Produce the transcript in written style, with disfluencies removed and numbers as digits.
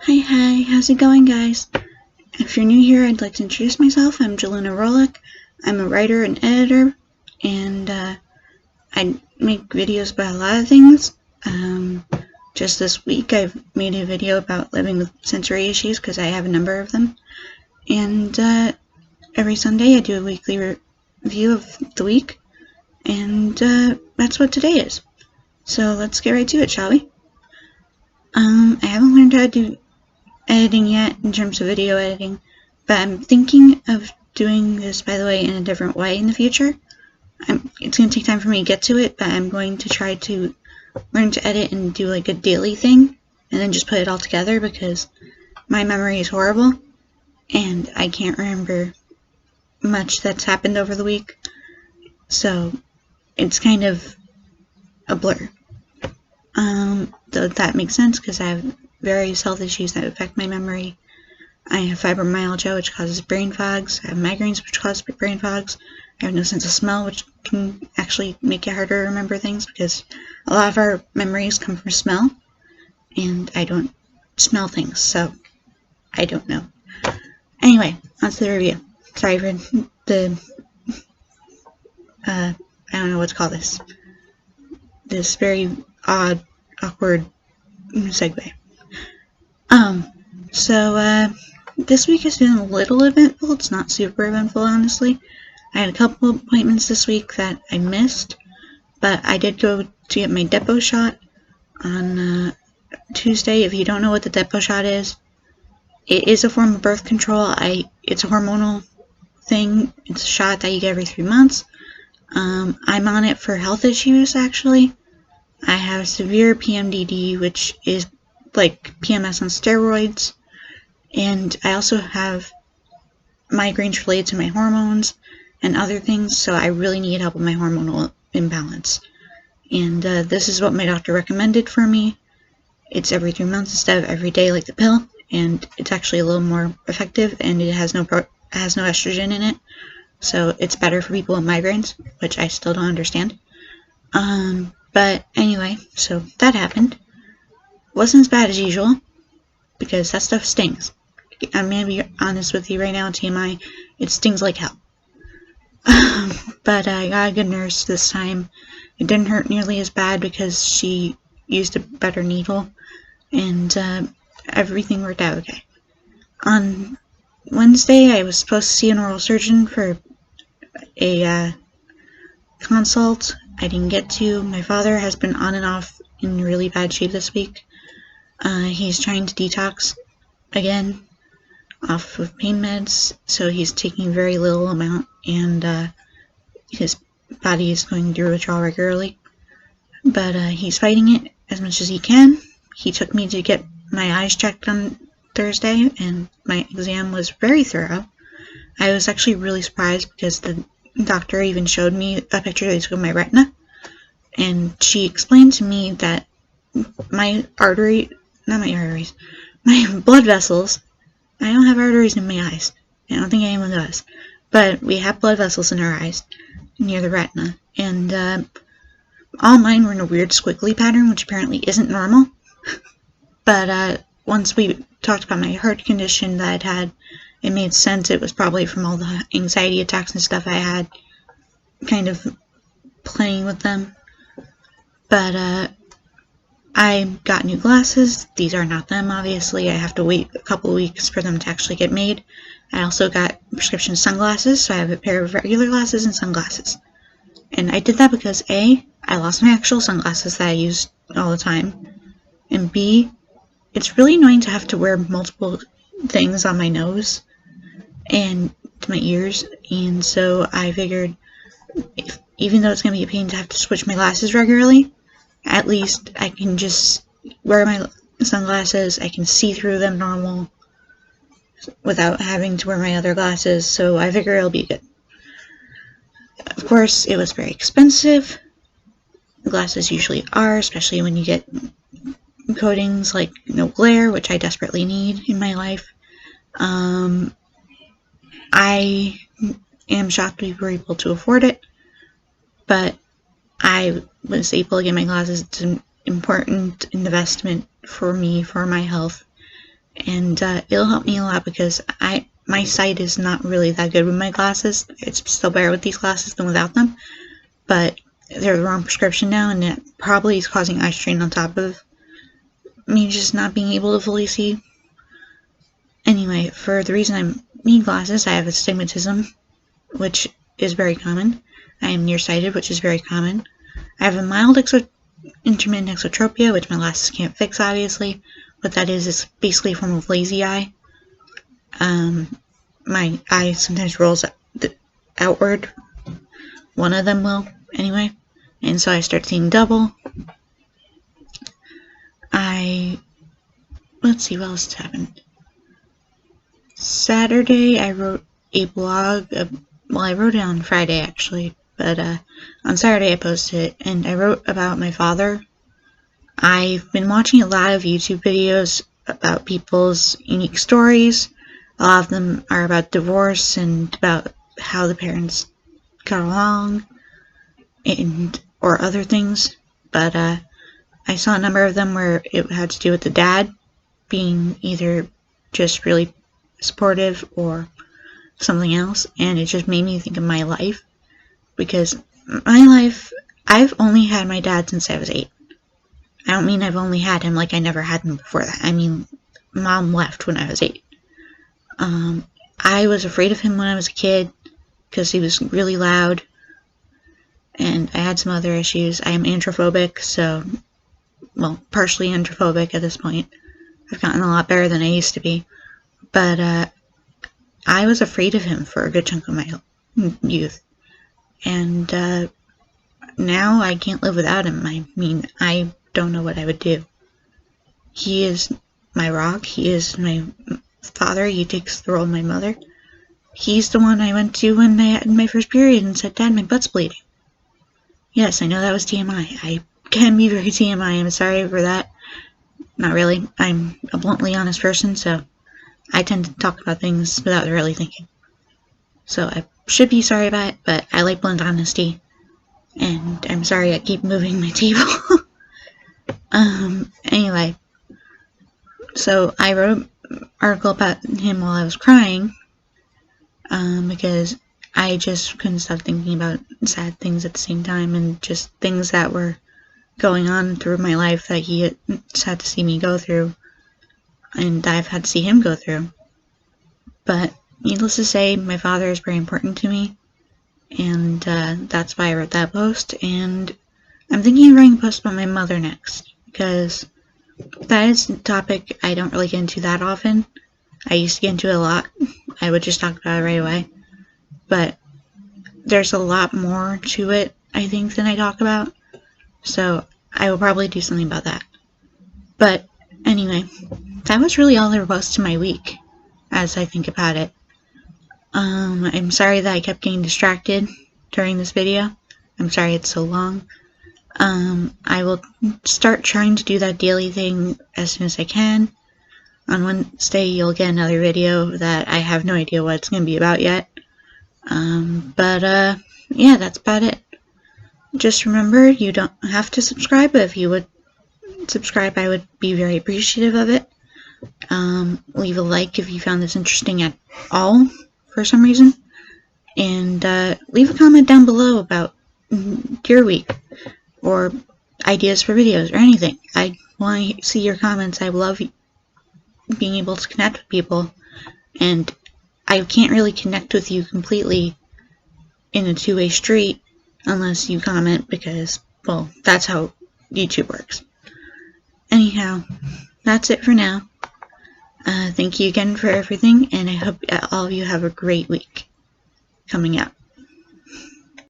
Hi, how's it going, guys? If you're new here, I'd like to introduce myself. I'm Jelena Rolick. I'm a writer and editor, and I make videos about a lot of things. Just this week, I've made a video about living with sensory issues because I have a number of them. And every Sunday, I do a weekly review of the week, and that's what today is. So let's get right to it, shall we? I haven't learned how to do editing yet in terms of video editing, but I'm thinking of doing this, by the way, in a different way in the future. It's going to take time for me to get to it, but I'm going to try to learn to edit and do like a daily thing and then just put it all together because my memory is horrible and I can't remember much that's happened over the week, so it's kind of a blur. Though that makes sense because I have various health issues that affect my memory. I have fibromyalgia, which causes brain fogs. I have migraines, which cause brain fogs. I have no sense of smell, which can actually make it harder to remember things because a lot of our memories come from smell, and I don't smell things, so I don't know. Anyway, on to the review. Sorry for the, I don't know what to call this. This very odd, awkward segue. So this week has been a little eventful. It's not super eventful, honestly. I had a couple of appointments this week that I missed, but I did go to get my depot shot on Tuesday. If you don't know what the depot shot is, it is a form of birth control. It's a hormonal thing. It's a shot that you get every 3 months. I'm on it for health issues, actually. I have severe PMDD, which is like PMS on steroids, and I also have migraines related to my hormones and other things, so I really need help with my hormonal imbalance. And this is what my doctor recommended for me. It's every 3 months instead of every day like the pill, and it's actually a little more effective, and it has no estrogen in it, so it's better for people with migraines, which I still don't understand. But anyway, so that happened. Wasn't as bad as usual, because that stuff stings. I'm gonna be honest with you right now, TMI, it stings like hell. But I got a good nurse this time. It didn't hurt nearly as bad because she used a better needle, and everything worked out okay. On Wednesday, I was supposed to see an oral surgeon for a consult. I didn't get to. My father has been on and off in really bad shape this week. He's trying to detox again off of pain meds, so he's taking very little amount, and his body is going through withdrawal regularly. But he's fighting it as much as he can. He took me to get my eyes checked on Thursday, and my exam was very thorough. I was actually really surprised because the doctor even showed me a picture that he took of my retina, and she explained to me that my blood vessels, I don't have arteries in my eyes. I don't think anyone does. But we have blood vessels in our eyes near the retina, and all mine were in a weird squiggly pattern, which apparently isn't normal. But once we talked about my heart condition that I'd had, it made sense. It was probably from all the anxiety attacks and stuff I had, kind of playing with them. But I got new glasses. These are not them, obviously. I have to wait a couple weeks for them to actually get made. I also got prescription sunglasses, so I have a pair of regular glasses and sunglasses. And I did that because A, I lost my actual sunglasses that I used all the time, and B, it's really annoying to have to wear multiple things on my nose and to my ears, and so I figured even though it's going to be a pain to have to switch my glasses regularly, at least I can just wear my sunglasses, I can see through them normal without having to wear my other glasses, so I figure it'll be good. Of course, it was very expensive. Glasses usually are, especially when you get coatings like no glare, which I desperately need in my life. I am shocked we were able to afford it, but I was able to get my glasses. It's an important investment for me, for my health, and it'll help me a lot because my sight is not really that good with my glasses. It's still better with these glasses than without them, but they're the wrong prescription now, and it probably is causing eye strain on top of me just not being able to fully see. Anyway, for the reason I need glasses, I have astigmatism, which is very common. I am nearsighted, which is very common. I have a mild intermittent exotropia, which my glasses can't fix, obviously. What that is basically a form of lazy eye. My eye sometimes rolls outward. One of them will, anyway. And so I start seeing double. Let's see what else has happened. Saturday, I wrote a blog. I wrote it on Friday, actually. But on Saturday, I posted it. And I wrote about my father. I've been watching a lot of YouTube videos about people's unique stories. A lot of them are about divorce and about how the parents got along or other things. But I saw a number of them where it had to do with the dad being either just really supportive or something else, and it just made me think of my life, because my life, I've only had my dad since I was 8. I don't mean I've only had him like I never had him before that. I mean, Mom left when I was 8. I was afraid of him when I was a kid because he was really loud, and I had some other issues. I am androphobic, so, well, partially androphobic at this point. I've gotten a lot better than I used to be, but I was afraid of him for a good chunk of my youth, and now I can't live without him. I mean, I don't know what I would do. He is my rock. He is my father. He takes the role of my mother. He's the one I went to when I had my first period and said, "Dad, my butt's bleeding." Yes, I know that was TMI. I can be very TMI. I'm sorry for that. Not really. I'm a bluntly honest person, so I tend to talk about things without really thinking. So I should be sorry about it, but I like blunt honesty. And I'm sorry I keep moving my table. Anyway. So I wrote an article about him while I was crying, because I just couldn't stop thinking about sad things at the same time, and just things that were going on through my life that he had to see me go through, and I've had to see him go through. But needless to say, my father is very important to me, and that's why I wrote that post. And I'm thinking of writing a post about my mother next, because that is a topic I don't really get into that often. I used to get into it a lot. I would just talk about it right away. But there's a lot more to it, I think, than I talk about. So I will probably do something about that. But anyway, that was really all there was to my week, as I think about it. I'm sorry that I kept getting distracted during this video. I'm sorry it's so long. I will start trying to do that daily thing as soon as I can. On Wednesday, you'll get another video that I have no idea what it's going to be about yet. Yeah, that's about it. Just remember, you don't have to subscribe, but if you would subscribe, I would be very appreciative of it. Leave a like if you found this interesting at all, for some reason. And leave a comment down below about your week, or ideas for videos, or anything. I want to see your comments. I love being able to connect with people, and I can't really connect with you completely in a two-way street unless you comment, because, well, that's how YouTube works. Anyhow, that's it for now. Thank you again for everything, and I hope all of you have a great week coming up.